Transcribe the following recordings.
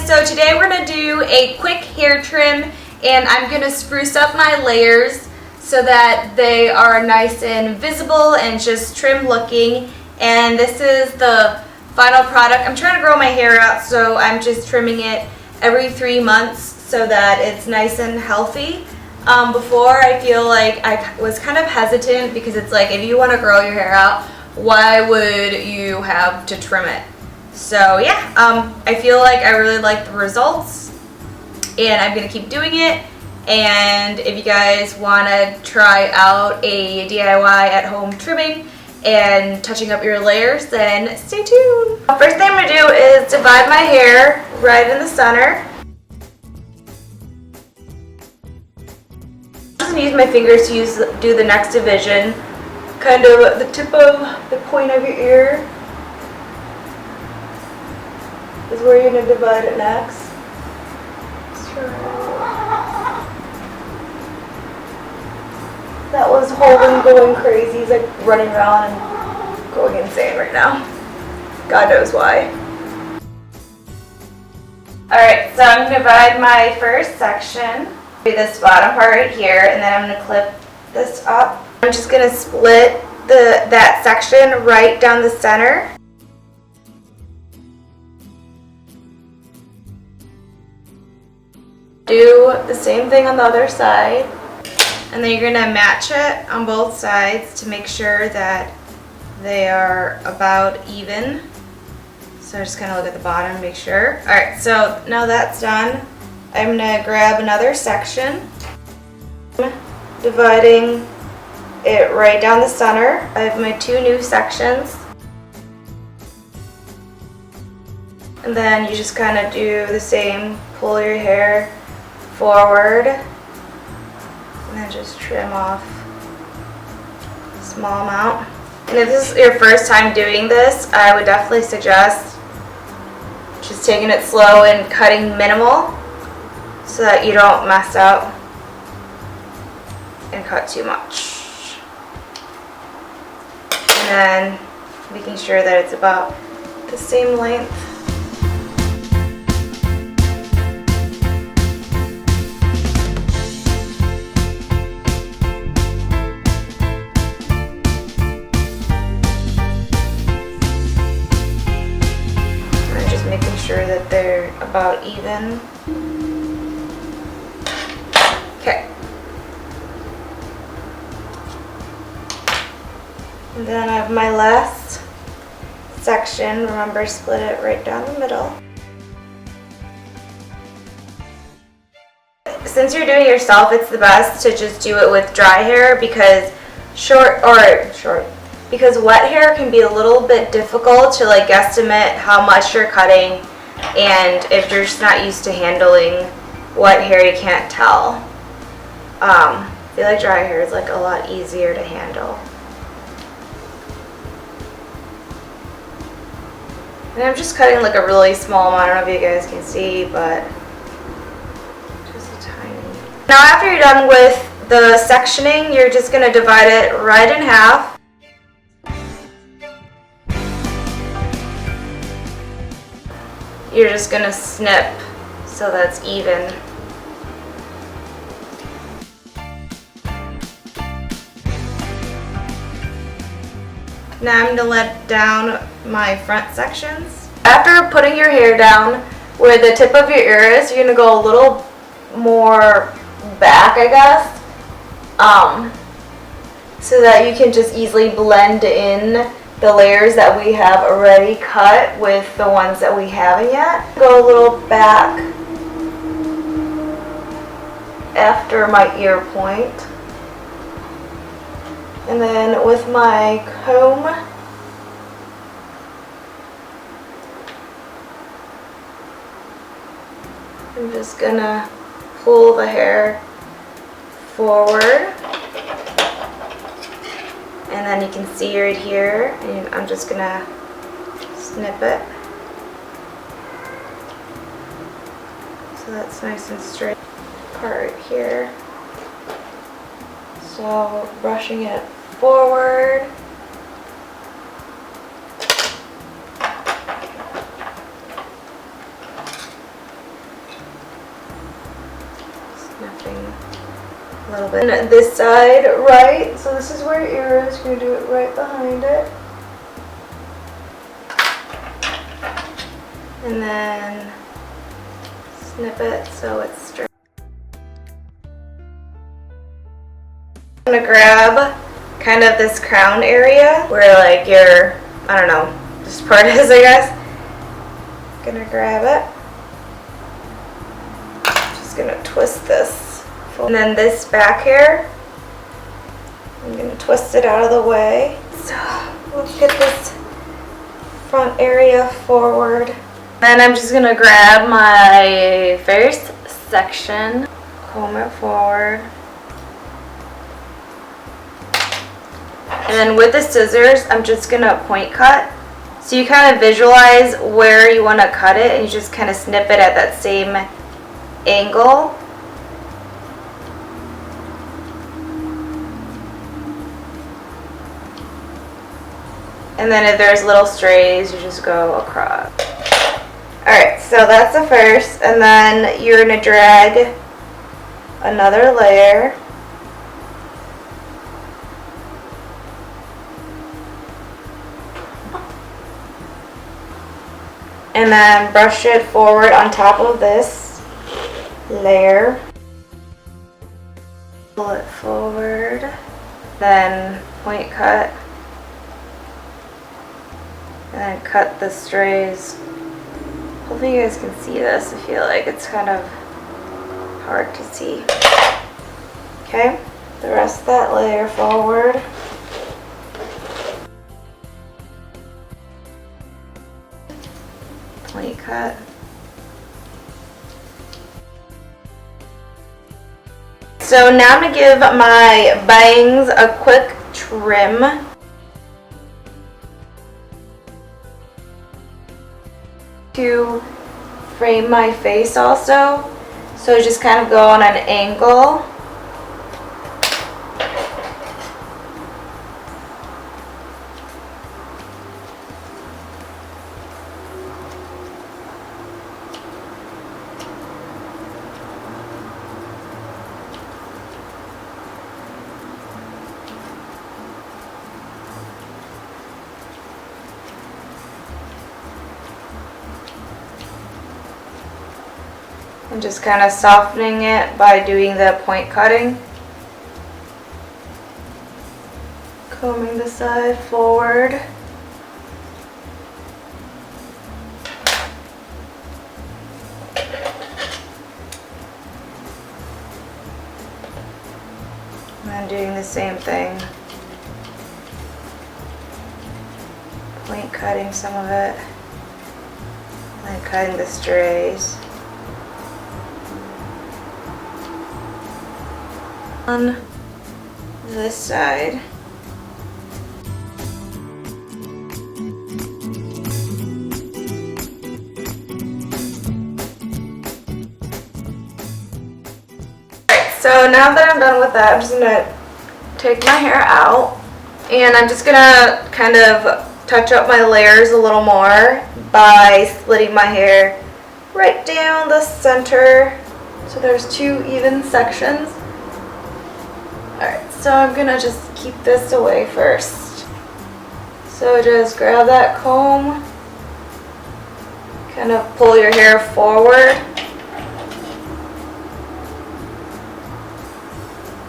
So today we're going to do a quick hair trim, and I'm going to spruce up my layers so that they are nice and visible and just trim looking. And this is the final product. I'm trying to grow my hair out, so I'm just trimming it every 3 months so that it's nice and healthy. Before, I feel like I was kind of hesitant because it's like, if you want to grow your hair out, why would you have to trim it? So yeah, I feel like I really like the results, and I'm going to keep doing it. And if you guys want to try out a DIY at home trimming and touching up your layers, then stay tuned. First thing I'm going to do is divide my hair right in the center. I'm just going to use my fingers to do the next division, kind of the tip of the point of your ear is where you're going to divide it next. That was Holden going crazy. He's like running around and going insane right now. God knows why. Alright, so I'm going to divide my first section. Do this bottom part right here, and then I'm going to clip this up. I'm just going to split that section right down the center. Do the same thing on the other side, and then you're going to match it on both sides to make sure that they are about even. So just kind of look at the bottom and make sure. Alright, so now that's done, I'm going to grab another section, dividing it right down the center. I have my two new sections. And then you just kind of do the same, pull your hair forward, and then just trim off a small amount. And if this is your first time doing this, I would definitely suggest just taking it slow and cutting minimal so that you don't mess up and cut too much. And then making sure that it's about the same length. Making sure that they're about even. Okay. And then I have my last section. Remember, split it right down the middle. Since you're doing it yourself, it's the best to just do it with dry hair, because because wet hair can be a little bit difficult to like guesstimate how much you're cutting, and if you're just not used to handling wet hair, you can't tell. I feel like dry hair is like a lot easier to handle. And I'm just cutting like a really small amount. I don't know if you guys can see, but just a tiny. Now after you're done with the sectioning, you're just going to divide it right in half. You're just going to snip so that's even. Now I'm going to let down my front sections. After putting your hair down where the tip of your ear is, you're going to go a little more back, I guess, so that you can just easily blend in the layers that we have already cut with the ones that we haven't yet. Go a little back after my ear point. And then with my comb, I'm just gonna pull the hair forward. And then you can see right here, and I'm just gonna snip it so that's nice and straight. Part right here. So brushing it forward. a little bit. And this side, right, so this is where your ear is. You're going to do it right behind it. And then snip it so it's straight. I'm going to grab kind of this crown area where like your, I don't know, this part is, I guess. I'm going to grab it. Just going to twist this. And then this back hair, I'm going to twist it out of the way. So we'll get this front area forward. Then I'm just going to grab my first section, comb it forward. And then with the scissors, I'm just going to point cut. So you kind of visualize where you want to cut it and you just kind of snip it at that same angle. And then if there's little strays, you just go across. Alright, so that's the first, and then you're going to drag another layer. And then brush it forward on top of this layer. Pull it forward, then point cut, and then cut the strays. Hopefully you guys can see this. I feel like it's kind of hard to see. Okay, the rest of that layer forward. Point cut. So now I'm going to give my bangs a quick trim. To frame my face also, so just kind of go on an angle. And just kind of softening it by doing the point cutting. Combing the side forward. And then doing the same thing. Point cutting some of it. And cutting the strays. On this side. Alright, so now that I'm done with that, I'm just going to take my hair out and I'm just going to kind of touch up my layers a little more by splitting my hair right down the center so there's two even sections. Alright, so I'm going to just keep this away first. So just grab that comb, kind of pull your hair forward,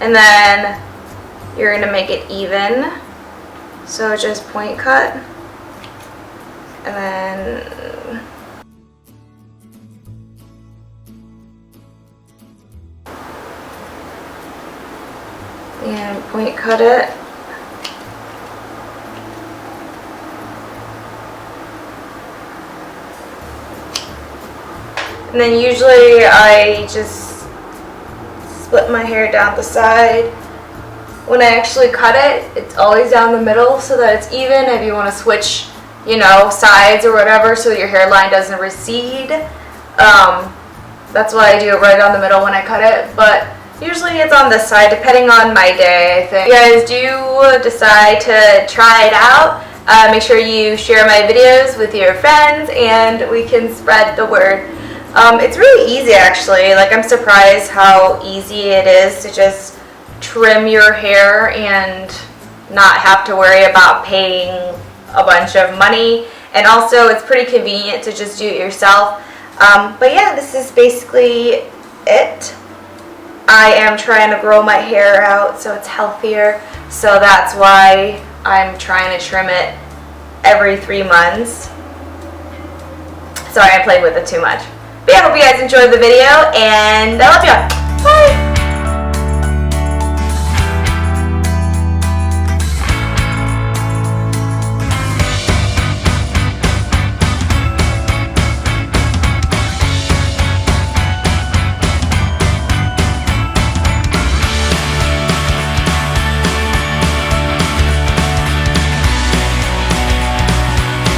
and then you're going to make it even. So just point cut, and then and point cut it. And then usually I just split my hair down the side. When I actually cut it, it's always down the middle so that it's even. If you want to switch, you know, sides or whatever so your hairline doesn't recede, that's why I do it right down the middle when I cut it. But usually it's on this side, depending on my day, I think. If you guys do decide to try it out, make sure you share my videos with your friends and we can spread the word. It's really easy actually. Like, I'm surprised how easy it is to just trim your hair and not have to worry about paying a bunch of money. And also it's pretty convenient to just do it yourself. But yeah, this is basically it. I am trying to grow my hair out so it's healthier. So that's why I'm trying to trim it every 3 months. Sorry, I played with it too much. But yeah, I hope you guys enjoyed the video, and I love you.